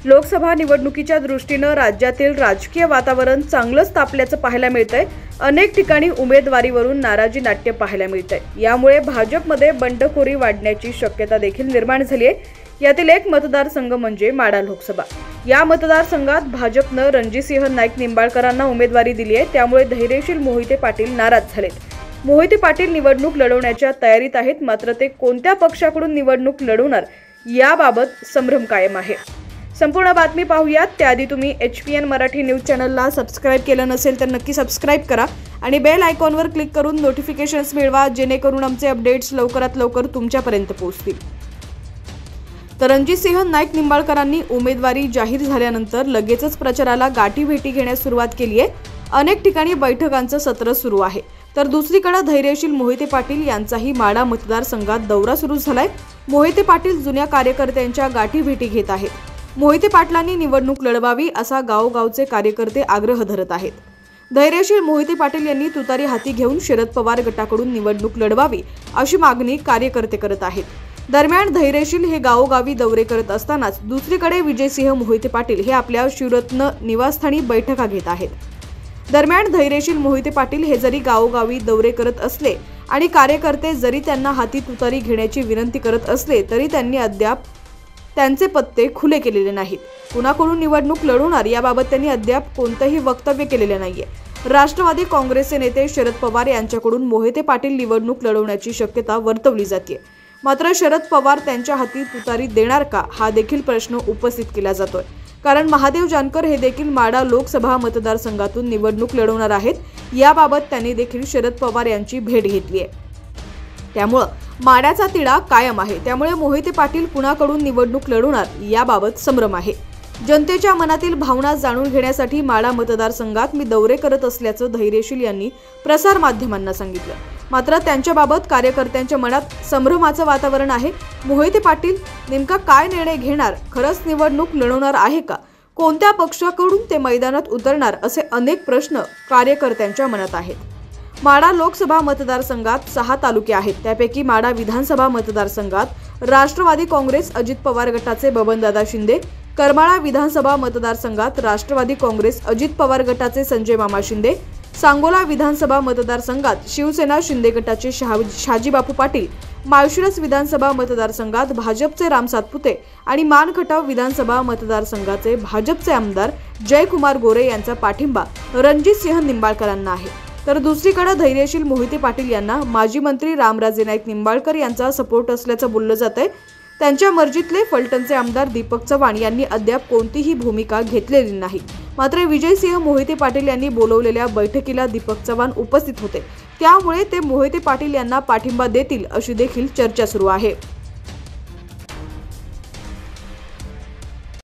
लोकसभा निवडणुकीच्या दृष्टीने राज्यातील राजकीय वातावरण चांगलंच तापल्याचं पाहायला मिळतंय। अनेक ठिकाणी उमेदवारीवरून नाराजी नाट्य पाहायला मिळतंय। यामुळे भाजपमध्ये बंडखोरी वाढण्याची शक्यता देखील निर्माण झाली आहे। यातील एक मतदारसंघ म्हणजे माढा लोकसभा। या मतदारसंघात भाजपनं रणजितसिंह नाईक निंबाळकरांना उमेदवारी दिली आहे। त्यामुळे धैर्यशील मोहिते पाटील नाराज झालेत। मोहिते पाटील निवडणूक लढवण्याच्या तयारीत आहेत, मात्र ते कोणत्या पक्षाकडून निवडणूक लढवणार याबाबत संभ्रम कायम आहे। संपूर्ण बातमी पाहूयात। त्याआधी तुम्ही HPN मराठी न्यूज चॅनलला सबस्क्राइब केलं नसेल तर नक्की सबस्क्राइब करा आणि बेल आयकॉनवर क्लिक करून नोटिफिकेशन्स मिळवा, जेणेकरून आमचे अपडेट्स लवकरात लवकर तुमच्यापर्यंत पोहोचतील। तर रणजितसिंह नाईक निंबाळकरांनी उमेदवारी जाहीर झाल्यानंतर लगेचच प्रचाराला गाठीभेटी घेण्यास सुरुवात केली आहे। अनेक ठिकाणी बैठकांचं सत्र सुरू आहे। तर दुसरीकडे धैर्यशील मोहिते पाटील यांचाही माढा मतदारसंघात दौरा सुरू झालाय। मोहिते पाटील जुन्या कार्यकर्त्यांच्या गाठीभेटी घेत आहेत। मोहिते पाटलांनी निवडणूक लढवावी असा गावगावचे कार्यकर्ते आग्रह धरत आहेत। धैर्यशील मोहिते पाटील यांनी तुतारी हाती घेऊन शरद पवार गटाकडून निवडणूक लढवावी अशी मागणी कार्यकर्ते करत आहेत। दरम्यान धैर्यशील हे गावोगावी दौरे करत असतानाच दुसरीकडे विजयसिंह मोहिते पाटील हे आपल्या शिवरत्न निवासस्थानी बैठका घेत आहेत। दरम्यान धैर्यशील मोहिते पाटील हे जरी गावोगावी दौरे करत असले आणि कार्यकर्ते जरी त्यांना हाती तुतारी घेण्याची विनंती करत असले तरी त्यांनी अद्याप त्यांचे पत्ते खुले केलेले नाहीत। कुणाकडून निवडणूक लढवणार याबाबत त्यांनी अद्याप कोणतेही वक्तव्य केलेले नाहीये। राष्ट्रवादी काँग्रेसचे नेते शरद पवार यांच्याकडून मोहिते पाटील निवडणूक लढवण्याची शक्यता वर्तवली जाते, मात्र शरद पवार त्यांच्या हाती तुतारी देणार का हा देखील प्रश्न उपस्थित केला जातोय। कारण महादेव जानकर हे देखील माढा लोकसभा मतदारसंघातून निवडणूक लढवणार आहेत। याबाबत त्यांनी देखील शरद पवार यांची भेट घेतली आहे। त्यामुळे माढ्याचा तिढा कायम आहे। त्यामुळे मोहिते पाटील कुणाकडून निवडणूक लढवणार याबाबत संभ्रम आहे। जनतेच्या मनातील भावना जाणून घेण्यासाठी माढा मतदारसंघात मी दौरे करत असल्याचं धैर्यशील यांनी प्रसार माध्यमांना सांगितलं। मात्र त्यांच्याबाबत कार्यकर्त्यांच्या मनात संभ्रमाचं वातावरण आहे। मोहिते पाटील नेमका काय निर्णय घेणार, खरंच निवडणूक लढवणार आहे का, कोणत्या पक्षाकडून ते मैदानात उतरणार असे अनेक प्रश्न कार्यकर्त्यांच्या मनात आहेत। माढा लोकसभा मतदारसंघात 6 तालुके आहेत। त्यापैकी माढा विधानसभा मतदारसंघात राष्ट्रवादी काँग्रेस अजित पवार गटाचे बबनदादा शिंदे, करमाळा विधानसभा मतदारसंघात राष्ट्रवादी काँग्रेस अजित पवार गटाचे संजय मामा शिंदे, सांगोला विधानसभा मतदारसंघात शिवसेना शिंदे गटाचे शाजीबापू पाटील, माळशिरस विधानसभा मतदारसंघात भाजपचे राम सातपुते आणि मानखटाव विधानसभा मतदारसंघाचे भाजपचे आमदार जयकुमार गोरे यांचा पाठिंबा रणजितसिंह निंबाळकरांना आहे। तर दुसरीकडे धैर्यशील मोहिते पाटील यांना माजी मंत्री रामराजे नाईक निंबाळकर यांचा सपोर्ट असल्याचं बोललं जातंय। त्यांच्या मर्जीतले फलटणचे आमदार दीपक चव्हाण यांनी अद्याप कोणतीही भूमिका घेतलेली नाही। मात्र विजयसिंह मोहिते पाटील यांनी बोलवलेल्या बैठकीला दीपक चव्हाण उपस्थित होते, त्यामुळे ते मोहिते पाटील यांना पाठिंबा देतील अशी देखील चर्चा सुरू आहे।